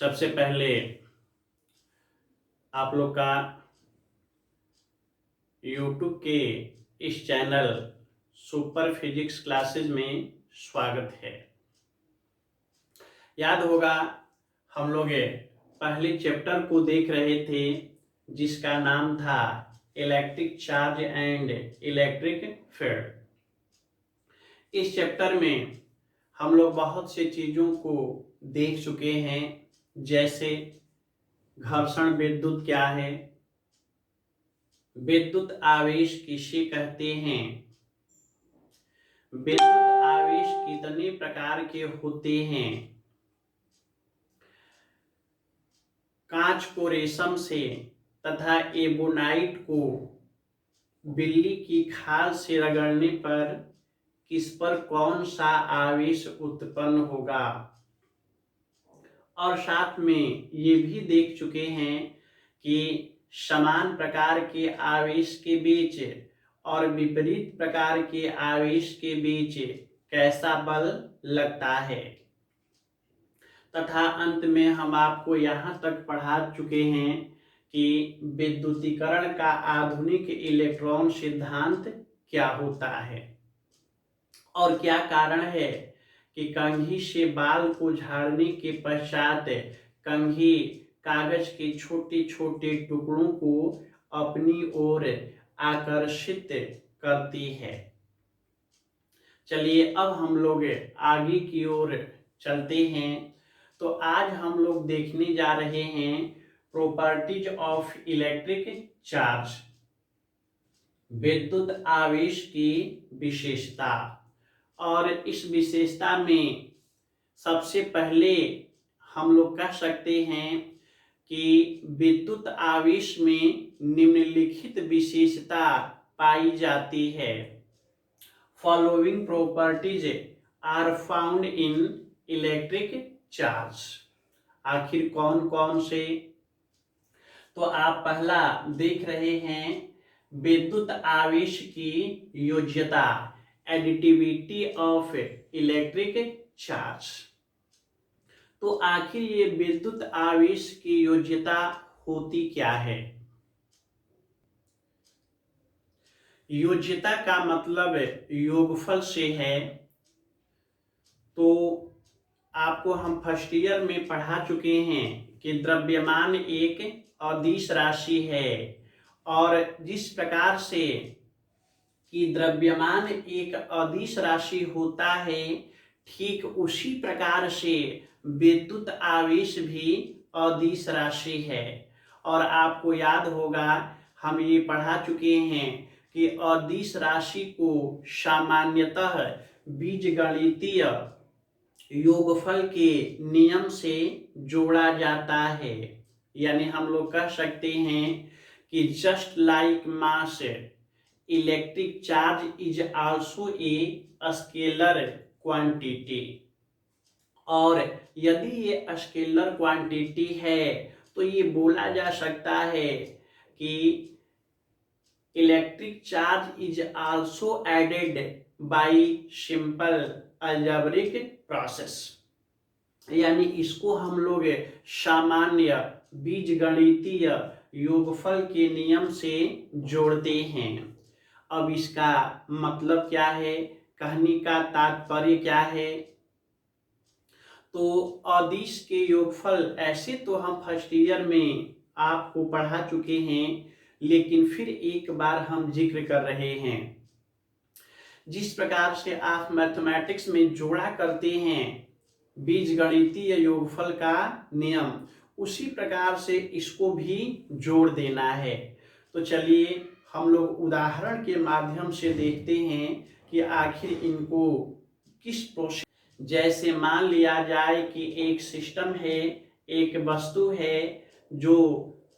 सबसे पहले आप लोग का YouTube के इस चैनल सुपर फिजिक्स क्लासेस में स्वागत है। याद होगा हम लोग पहले चैप्टर को देख रहे थे जिसका नाम था electric charge and electric field. इस चैप्टर में हम लोग बहुत से चीज़ों को देख चुके हैं, जैसे घर्षण विद्युत क्या है, विद्युत आवेश किसे कहते हैं, विद्युत आवेश कितने प्रकार के होते हैं, कांच को रेशम से तथा एबोनाइट को बिल्ली की खाल से रगड़ने पर किस पर कौन सा आवेश उत्पन्न होगा। और साथ में ये भी देख चुके हैं कि समान प्रकार के आवेश के बीच और विपरीत प्रकार के आवेश के बीच कैसा बल लगता है। तथा अंत में हम आपको यहाँ तक पढ़ा चुके हैं कि विद्युतीकरण का आधुनिक इलेक्ट्रॉन सिद्धांत क्या होता है और क्या कारण है कि कंघी से बाल को झाड़ने के पश्चात कंघी कागज के छोटे छोटे टुकड़ों को अपनी ओर आकर्षित करती है। चलिए अब हम लोग आगे की ओर चलते हैं। तो आज हम लोग देखने जा रहे हैं प्रॉपर्टीज ऑफ इलेक्ट्रिक चार्ज, विद्युत आवेश की विशेषता। और इस विशेषता में सबसे पहले हम लोग कह सकते हैं कि विद्युत आवेश में निम्नलिखित विशेषता पाई जाती है। Following properties are found in electric charge. आखिर कौन कौन से? तो आप पहला देख रहे हैं विद्युत आवेश की योज्यता, एडिटिविटी ऑफ इलेक्ट्रिक चार्ज। तो आखिर ये विद्युत आवेश की योज्यता होती क्या है? योज्यता का मतलब योगफल से है। तो आपको हम फर्स्ट ईयर में पढ़ा चुके हैं कि द्रव्यमान एक अदिश राशि है, और जिस प्रकार से कि द्रव्यमान एक अदिश राशि होता है, ठीक उसी प्रकार से विद्युत आवेश भी अदिश राशि है। और आपको याद होगा हम ये पढ़ा चुके हैं कि अदिश राशि को सामान्यतः बीजगणितीय योगफल के नियम से जोड़ा जाता है। यानी हम लोग कह सकते हैं कि just like mass, electric charge is also a scalar quantity. और यदि ये स्केलर क्वांटिटी है तो ये बोला जा सकता है कि electric charge is also added by simple algebraic process. यानी इसको हम लोग सामान्य बीजगणितीय योगफल के नियम से जोड़ते हैं। अब इसका मतलब क्या है, कहने का तात्पर्य क्या है? तो अदिश के योगफल ऐसे तो हम फर्स्ट ईयर में आपको पढ़ा चुके हैं, लेकिन फिर एक बार हम जिक्र कर रहे हैं। जिस प्रकार से आप मैथमेटिक्स में जोड़ा करते हैं बीजगणितीय योगफल का नियम, उसी प्रकार से इसको भी जोड़ देना है। तो चलिए हम लोग उदाहरण के माध्यम से देखते हैं कि आखिर इनको किस प्रोसेस। जैसे मान लिया जाए कि एक सिस्टम है, एक वस्तु है जो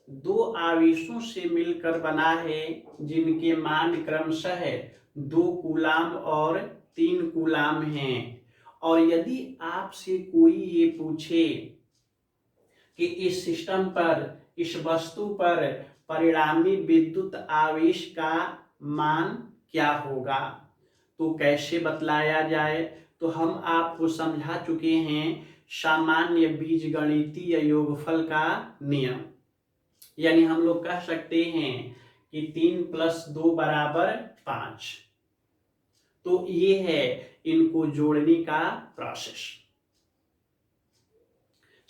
दो आवेशों से मिलकर बना है, जिनके मान क्रमशः 2 कूलाम और 3 कूलाम हैं। और यदि आपसे कोई ये पूछे कि इस सिस्टम पर, इस वस्तु पर परिणामी विद्युत आवेश का मान क्या होगा, तो कैसे बतलाया जाए? तो हम आपको समझा चुके हैं सामान्य बीजगणितीय योगफल का नियम। यानी हम लोग कह सकते हैं कि 3 + 2 = 5। तो ये है इनको जोड़ने का प्रोसेस।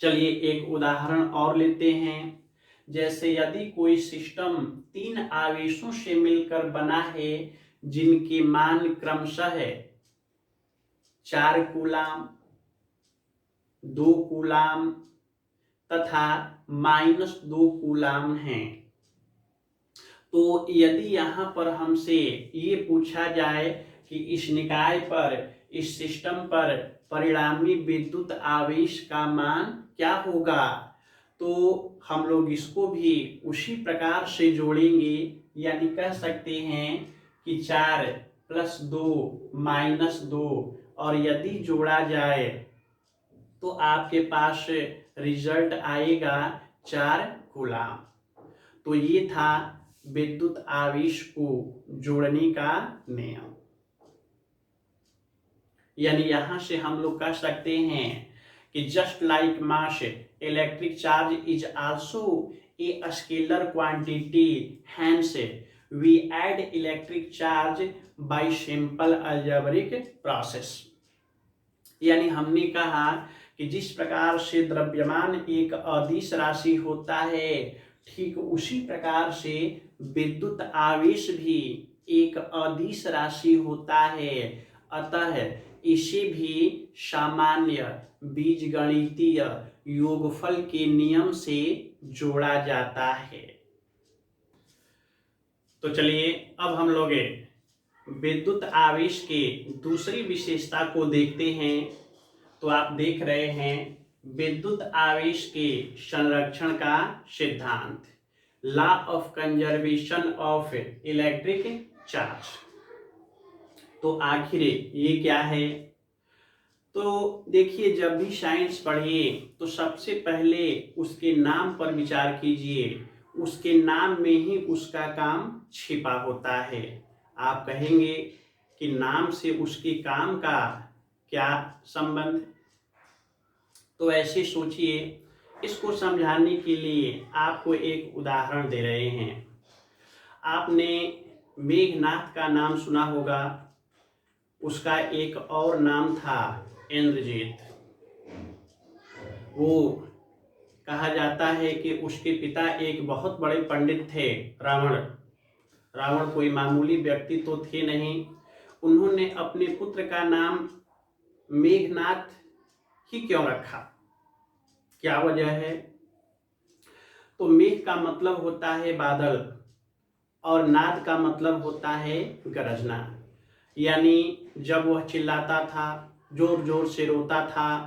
चलिए एक उदाहरण और लेते हैं। जैसे यदि कोई सिस्टम 3 आवेशों से मिलकर बना है जिनके मान क्रमशः 4 कूलाम, 2 कूलाम तथा -2 कूलाम हैं। तो यदि यहाँ पर हमसे ये पूछा जाए कि इस निकाय पर, इस सिस्टम पर परिणामी विद्युत आवेश का मान क्या होगा, तो हम लोग इसको भी उसी प्रकार से जोड़ेंगे। यानी कह सकते हैं कि 4 + 2 - 2, और यदि जोड़ा जाए तो आपके पास रिजल्ट आएगा 4 कूलाम। तो ये था विद्युत आवेश को जोड़ने का नियम। यानी यहां से हम लोग कह सकते हैं कि just like mass, electric charge is also a scalar quantity, hence we add electric charge by simple algebraic process. यानी हमने कहा कि जिस प्रकार से द्रव्यमान एक अदिश राशि होता है, ठीक उसी प्रकार से विद्युत आवेश भी एक अदिश राशि होता है। अतः इसे भी सामान्य बीजगणितीय योगफल के नियम से जोड़ा जाता है। तो चलिए अब हम लोग विद्युत आवेश के दूसरी विशेषता को देखते हैं। तो आप देख रहे हैं विद्युत आवेश के संरक्षण का सिद्धांत, law of conservation of electric charge. तो आखिर ये क्या है? तो देखिए, जब भी साइंस पढ़िए तो सबसे पहले उसके नाम पर विचार कीजिए। उसके नाम में ही उसका काम छिपा होता है। आप कहेंगे कि नाम से उसके काम का क्या संबंध? तो ऐसे सोचिए। इसको समझाने के लिए आपको एक उदाहरण दे रहे हैं। आपने मेघनाथ का नाम सुना होगा। उसका एक और नाम था इंद्रजीत। वो कहा जाता है कि उसके पिता एक बहुत बड़े पंडित थे, रावण। रावण कोई मामूली व्यक्ति तो थे नहीं। उन्होंने अपने पुत्र का नाम मेघनाथ ही क्यों रखा? क्या वजह है? तो मेघ का मतलब होता है बादल, और नाद का मतलब होता है गरजना। यानी जब वह चिल्लाता था, जोर जोर से रोता था,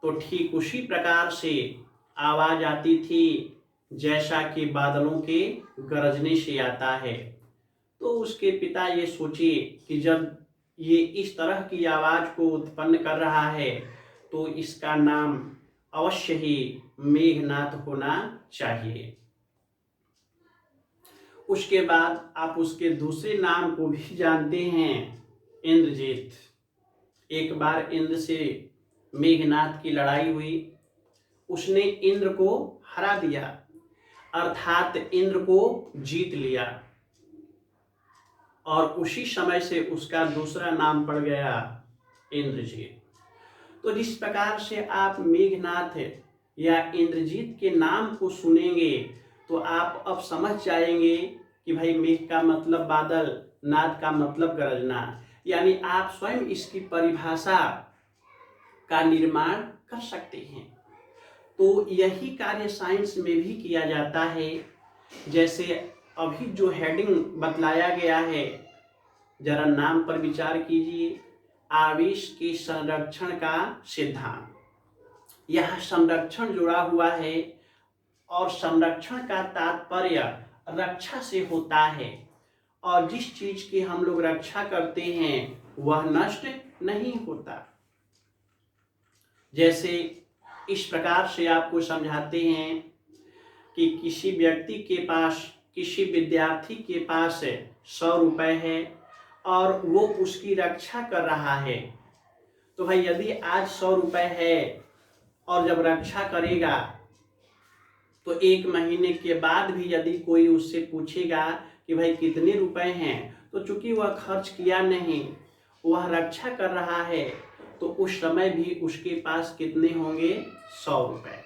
तो ठीक उसी प्रकार से आवाज आती थी जैसा कि बादलों के गरजने से आता है। तो उसके पिता ये सोचे कि जब ये इस तरह की आवाज को उत्पन्न कर रहा है तो इसका नाम अवश्य ही मेघनाथ होना चाहिए। उसके बाद आप उसके दूसरे नाम को भी जानते हैं, इंद्रजीत। एक बार इंद्र से मेघनाथ की लड़ाई हुई। उसने इंद्र को हरा दिया, अर्थात इंद्र को जीत लिया, और उसी समय से उसका दूसरा नाम पड़ गया इंद्रजीत। तो जिस प्रकार से आप मेघनाथ या इंद्रजीत के नाम को सुनेंगे तो आप अब समझ जाएंगे कि भाई मेघ का मतलब बादल, नाद का मतलब गरजना। यानी आप स्वयं इसकी परिभाषा का निर्माण कर सकते हैं। तो यही कार्य साइंस में भी किया जाता है। जैसे अभी जो हेडिंग बतलाया गया है, जरा नाम पर विचार कीजिए, आवेश के संरक्षण का सिद्धांत। यह संरक्षण जुड़ा हुआ है, और संरक्षण का तात्पर्य रक्षा से होता है। और जिस चीज की हम लोग रक्षा करते हैं वह नष्ट नहीं होता। जैसे इस प्रकार से आपको समझाते हैं कि किसी व्यक्ति के पास, किसी विद्यार्थी के पास 100 रुपए है और वो उसकी रक्षा कर रहा है। तो भाई यदि आज 100 रुपए है और जब रक्षा करेगा तो 1 महीने के बाद भी यदि कोई उससे पूछेगा कि भाई कितने रुपए हैं, तो चूंकि वह खर्च किया नहीं, वह रक्षा कर रहा है, तो उस समय भी उसके पास कितने होंगे? 100 रुपए।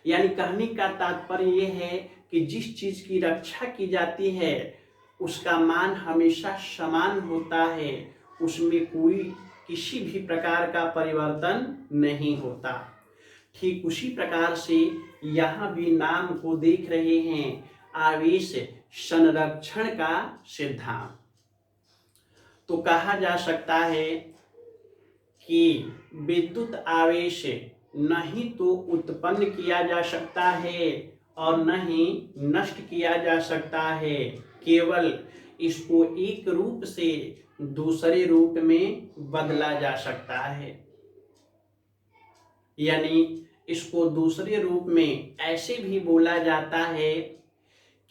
यानी कहने का तात्पर्य यह है कि जिस चीज की रक्षा की जाती है उसका मान हमेशा समान होता है, उसमें कोई किसी भी प्रकार का परिवर्तन नहीं होता। ठीक उसी प्रकार से यहाँ भी नाम को देख रहे हैं, आवेश संरक्षण का सिद्धांत। तो कहा जा सकता है कि विद्युत आवेश नहीं तो उत्पन्न किया जा सकता है और न ही नष्ट किया जा सकता है, केवल इसको एक रूप से दूसरे रूप में बदला जा सकता है। यानी इसको दूसरे रूप में ऐसे भी बोला जाता है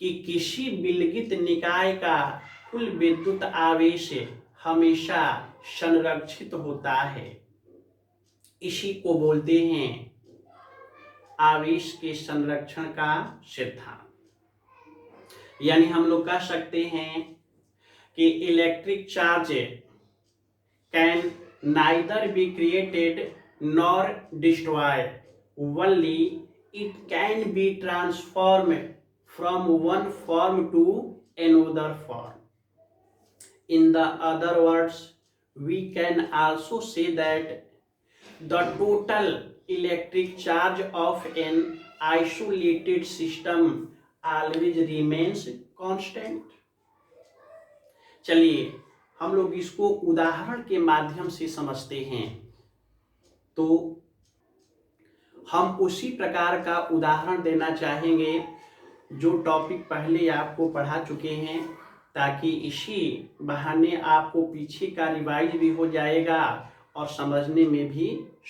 कि किसी विलगित निकाय का कुल विद्युत आवेश हमेशा संरक्षित होता है। इसी को बोलते हैं आवेश के संरक्षण का सिद्धांत। यानी हम लोग कह सकते हैं कि electric charge can neither be created nor destroyed, only it can be transformed from one form to another form. In the other words, we can also say that the total electric charge of an isolated system always remains constant. चलिए हम लोग इसको उदाहरण के माध्यम से समझते हैं। तो हम उसी प्रकार का उदाहरण देना चाहेंगे जो टॉपिक पहले आपको पढ़ा चुके हैं, ताकि इसी बहाने आपको पीछे का रिवाइज भी हो जाएगा और समझने में भी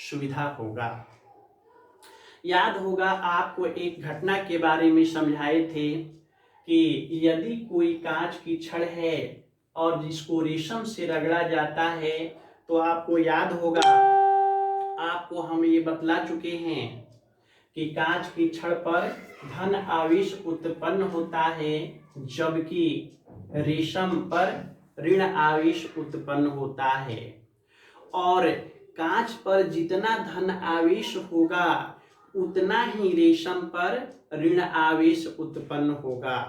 सुविधा होगा। याद होगा आपको एक घटना के बारे में समझाए थे कि यदि कोई कांच की छड़ है और जिसको रेशम से रगड़ा जाता है, तो आपको याद होगा, आपको हम ये बतला चुके हैं कि कांच की छड़ पर धन आवेश उत्पन्न होता है, जबकि रेशम पर ऋण आवेश उत्पन्न होता है। और कांच पर जितना धन आवेश होगा उतना ही रेशम पर ऋण आवेश उत्पन्न होगा।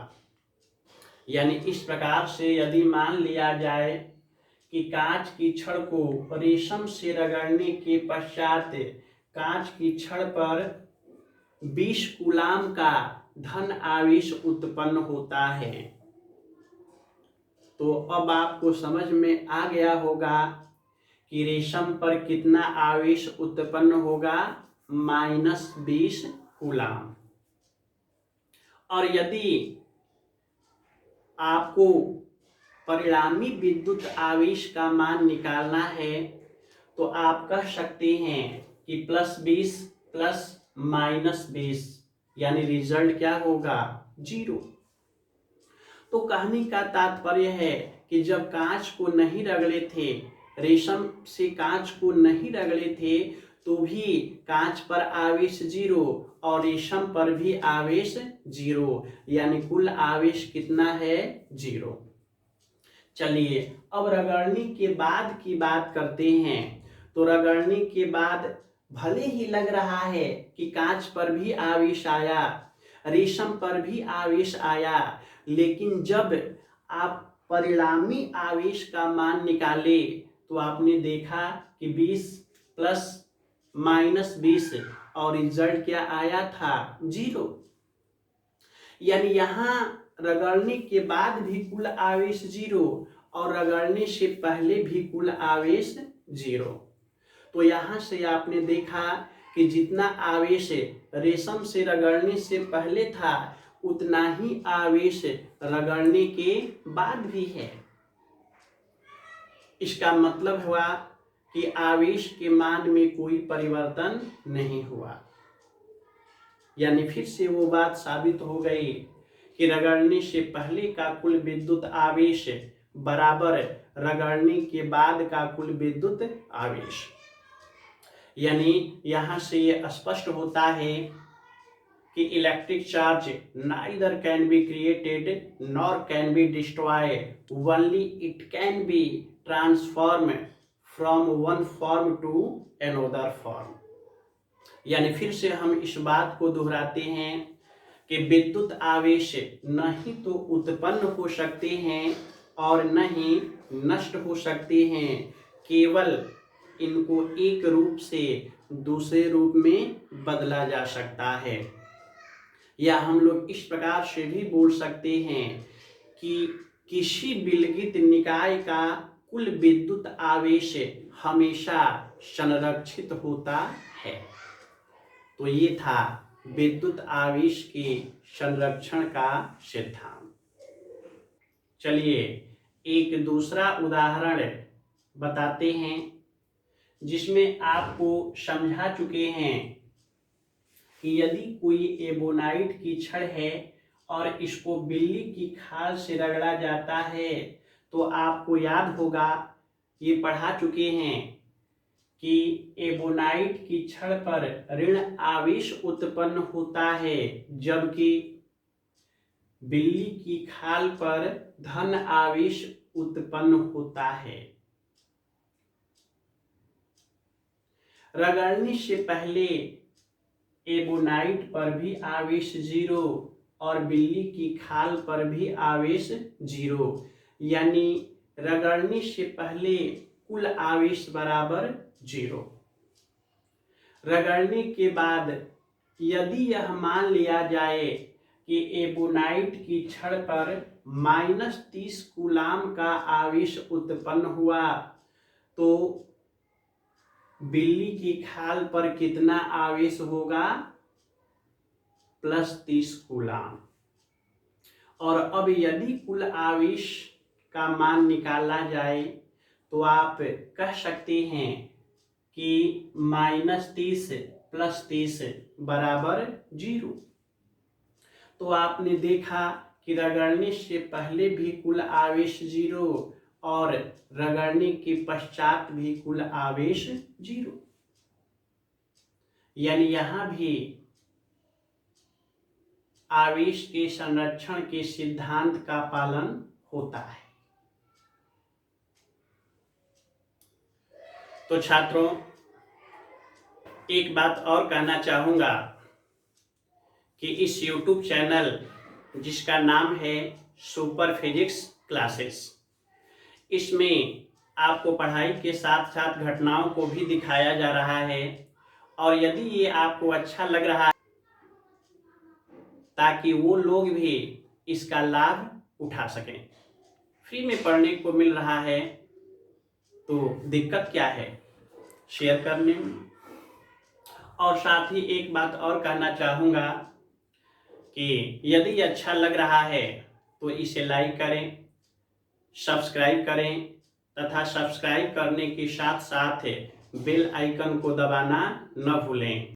यानी इस प्रकार से यदि मान लिया जाए कि कांच की छड़ को रेशम से रगड़ने के पश्चात कांच की छड़ पर 20 कूलाम का धन आवेश उत्पन्न होता है, तो अब आपको समझ में आ गया होगा कि रेशम पर कितना आवेश उत्पन्न होगा? -20 कूलाम। और यदि आपको परिणामी विद्युत आवेश का मान निकालना है, तो आप कह सकते हैं कि +20 प्लस -20, यानी रिजल्ट क्या होगा? 0। तो कहने का तात्पर्य है कि जब कांच को नहीं रगड़े थे, रेशम से कांच को नहीं रगड़े थे, तो भी कांच पर आवेश 0 और रेशम पर भी आवेश 0, यानी कुल आवेश कितना है? 0। चलिए अब रगड़ने के बाद की बात करते हैं। तो रगड़ने के बाद भले ही लग रहा है कि कांच पर भी आवेश आया, रेशम पर भी आवेश आया, लेकिन जब आप परिणामी आवेश का मान निकाले तो आपने देखा कि 20 प्लस -20 और रिजल्ट क्या आया था? 0। यानी यहाँ रगड़ने के बाद भी कुल आवेश 0 और रगड़ने से पहले भी कुल आवेश 0। तो यहाँ से आपने देखा कि जितना आवेश रेशम से रगड़ने से पहले था उतना ही आवेश रगड़ने के बाद भी है। इसका मतलब हुआ कि आवेश के मान में कोई परिवर्तन नहीं हुआ। यानी फिर से वो बात साबित हो गई कि रगड़ने से पहले का कुल विद्युत आवेश बराबर रगड़ने के बाद का कुल विद्युत आवेश। यानी यहाँ से ये स्पष्ट होता है कि electric charge neither can be created nor can be destroyed, only it can be transformed from one form to another form। यानी फिर से हम इस बात को दोहराते हैं कि विद्युत आवेश न ही तो उत्पन्न हो सकते हैं और न ही नष्ट हो सकते हैं, केवल इनको एक रूप से दूसरे रूप में बदला जा सकता है। या हम लोग इस प्रकार से भी बोल सकते हैं कि किसी विलगित निकाय का कुल विद्युत आवेश हमेशा संरक्षित होता है। तो ये था विद्युत आवेश के संरक्षण का सिद्धांत। चलिए एक दूसरा उदाहरण बताते हैं जिसमें आपको समझा चुके हैं कि यदि कोई एबोनाइट की छड़ है और इसको बिल्ली की खाल से रगड़ा जाता है तो आपको याद होगा, ये पढ़ा चुके हैं कि एबोनाइट की छड़ पर ऋण आवेश उत्पन्न होता है, जबकि बिल्ली की खाल पर धन आवेश उत्पन्न होता है। रगड़ने से पहले एबोनाइट पर भी आवेश 0 और बिल्ली की खाल पर भी आवेश 0, यानी रगड़ने से पहले कुल आवेश बराबर 0। रगड़ने के बाद यदि यह मान लिया जाए कि एबोनाइट की छड़ पर -30 कूलाम का आवेश उत्पन्न हुआ, तो बिल्ली की खाल पर कितना आवेश होगा? +30 कूलाम। और अब यदि कुल आवेश का मान निकाला जाए तो आप कह सकते हैं कि -30 + 30 बराबर 0। तो आपने देखा कि रगड़ने से पहले भी कुल आवेश 0 और रगड़ने के पश्चात भी कुल आवेश 0, यानी यहां भी आवेश के संरक्षण के सिद्धांत का पालन होता है। तो छात्रों, एक बात और कहना चाहूंगा कि इस YouTube चैनल जिसका नाम है सुपर फिजिक्स क्लासेस, इसमें आपको पढ़ाई के साथ साथ घटनाओं को भी दिखाया जा रहा है। और यदि ये आपको अच्छा लग रहा है ताकि वो लोग भी इसका लाभ उठा सकें, फ्री में पढ़ने को मिल रहा है, तो दिक्कत क्या है शेयर करने में। और साथ ही एक बात और कहना चाहूँगा कि यदि अच्छा लग रहा है तो इसे लाइक करें, सब्सक्राइब करें तथा सब्सक्राइब करने के साथ साथ बेल आइकन को दबाना न भूलें।